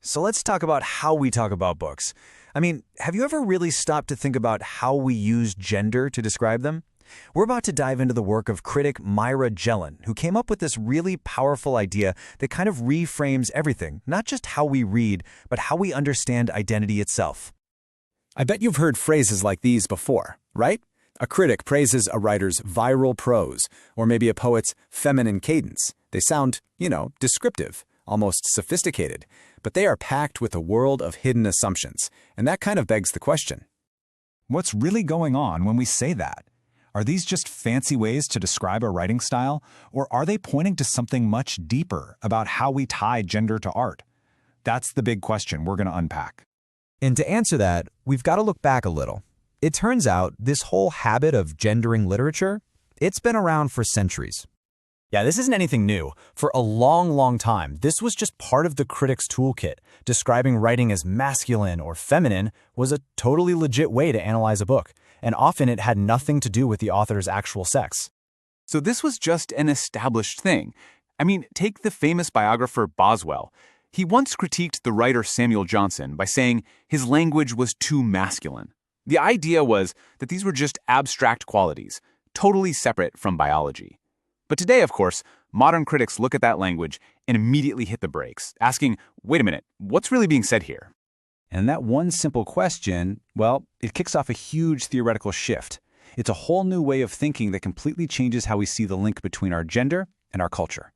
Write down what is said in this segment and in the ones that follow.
So let's talk about how we talk about books. I mean, have you ever really stopped to think about how we use gender to describe them? We're about to dive into the work of critic Myra Jehlen, who came up with this really powerful idea that kind of reframes everything, not just how we read, but how we understand identity itself. I bet you've heard phrases like these before, right? A critic praises a writer's virile prose, or maybe a poet's feminine cadence. They sound, descriptive, almost sophisticated, but they are packed with a world of hidden assumptions, and that kind of begs the question. What's really going on when we say that? Are these just fancy ways to describe a writing style, or are they pointing to something much deeper about how we tie gender to art? That's the big question we're going to unpack. And to answer that, we've got to look back a little. It turns out this whole habit of gendering literature, it's been around for centuries. Yeah, this isn't anything new. For a long, long time, this was just part of the critic's toolkit. Describing writing as masculine or feminine was a totally legit way to analyze a book, and often it had nothing to do with the author's actual sex. So this was just an established thing. I mean, take the famous biographer Boswell. He once critiqued the writer Samuel Johnson by saying his language was too masculine. The idea was that these were just abstract qualities, totally separate from biology. But today, of course, modern critics look at that language and immediately hit the brakes, asking, wait a minute, what's really being said here? And that one simple question, well, it kicks off a huge theoretical shift. It's a whole new way of thinking that completely changes how we see the link between our gender and our culture.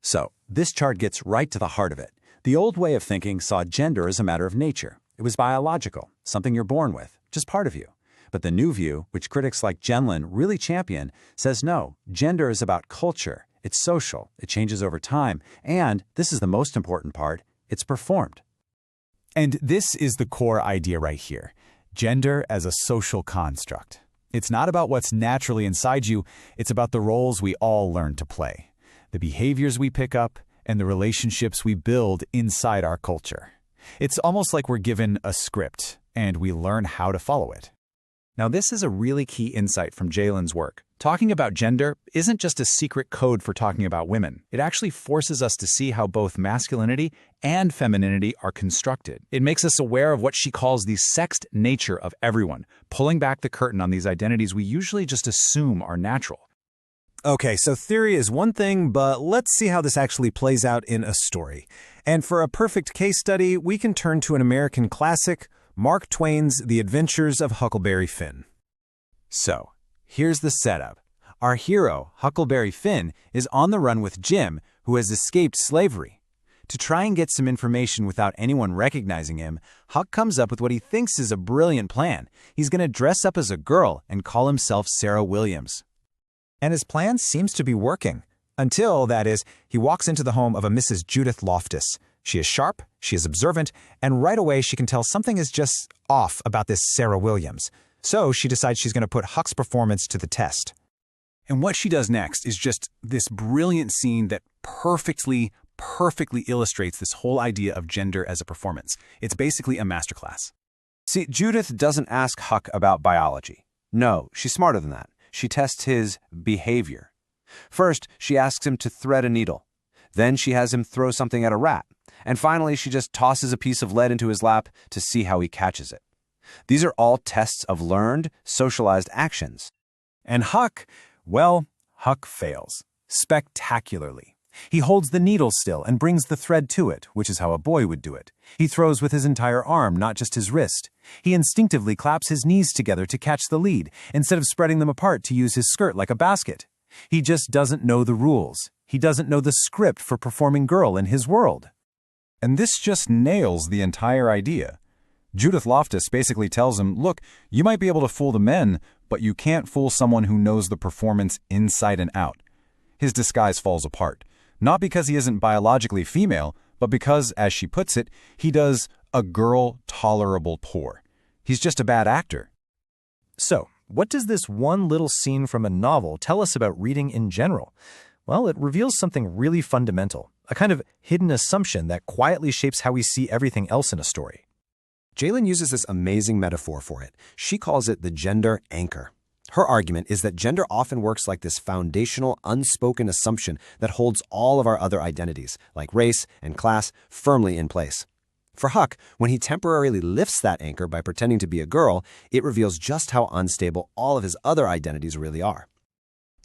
So, this chart gets right to the heart of it. The old way of thinking saw gender as a matter of nature. It was biological, something you're born with, just part of you. But the new view, which critics like Jehlen really champion, says no, gender is about culture. It's social, it changes over time, and, this is the most important part, it's performed. And this is the core idea right here. Gender as a social construct. It's not about what's naturally inside you, it's about the roles we all learn to play, the behaviors we pick up, and the relationships we build inside our culture. It's almost like we're given a script, and we learn how to follow it. Now, this is a really key insight from Jehlen's work. Talking about gender isn't just a secret code for talking about women. It actually forces us to see how both masculinity and femininity are constructed. It makes us aware of what she calls the sexed nature of everyone, pulling back the curtain on these identities we usually just assume are natural. Okay, so theory is one thing, but let's see how this actually plays out in a story. And for a perfect case study, we can turn to an American classic, Mark Twain's The Adventures of Huckleberry Finn. So, here's the setup. Our hero, Huckleberry Finn, is on the run with Jim, who has escaped slavery. To try and get some information without anyone recognizing him, Huck comes up with what he thinks is a brilliant plan. He's going to dress up as a girl and call himself Sarah Williams. And his plan seems to be working. Until, that is, he walks into the home of a Mrs. Judith Loftus. She is sharp, she is observant, and right away she can tell something is just off about this Sarah Williams. So she decides she's going to put Huck's performance to the test. And what she does next is just this brilliant scene that perfectly illustrates this whole idea of gender as a performance. It's basically a masterclass. See, Judith doesn't ask Huck about biology. No, she's smarter than that. She tests his behavior. First, she asks him to thread a needle. Then she has him throw something at a rat. And finally, she just tosses a piece of lead into his lap to see how he catches it. These are all tests of learned, socialized actions. And Huck fails. Spectacularly. He holds the needle still and brings the thread to it, which is how a boy would do it. He throws with his entire arm, not just his wrist. He instinctively claps his knees together to catch the lead, instead of spreading them apart to use his skirt like a basket. He just doesn't know the rules. He doesn't know the script for performing girl in his world. And this just nails the entire idea. Judith Loftus basically tells him, look, you might be able to fool the men, but you can't fool someone who knows the performance inside and out. His disguise falls apart. Not because he isn't biologically female, but because, as she puts it, he does a girl tolerable poor. He's just a bad actor. So, what does this one little scene from a novel tell us about reading in general? Well, it reveals something really fundamental, a kind of hidden assumption that quietly shapes how we see everything else in a story. Jehlen uses this amazing metaphor for it. She calls it the gender anchor. Her argument is that gender often works like this foundational, unspoken assumption that holds all of our other identities, like race and class, firmly in place. For Huck, when he temporarily lifts that anchor by pretending to be a girl, it reveals just how unstable all of his other identities really are.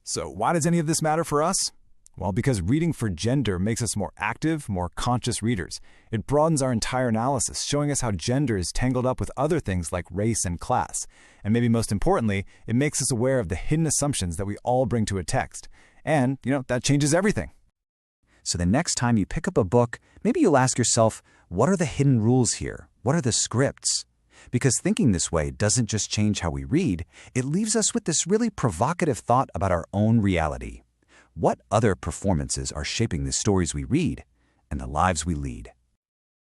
So why does any of this matter for us? Well, because reading for gender makes us more active, more conscious readers. It broadens our entire analysis, showing us how gender is tangled up with other things like race and class. And maybe most importantly, it makes us aware of the hidden assumptions that we all bring to a text. And, that changes everything. So the next time you pick up a book, maybe you'll ask yourself, what are the hidden rules here? What are the scripts? Because thinking this way doesn't just change how we read, it leaves us with this really provocative thought about our own reality. What other performances are shaping the stories we read and the lives we lead?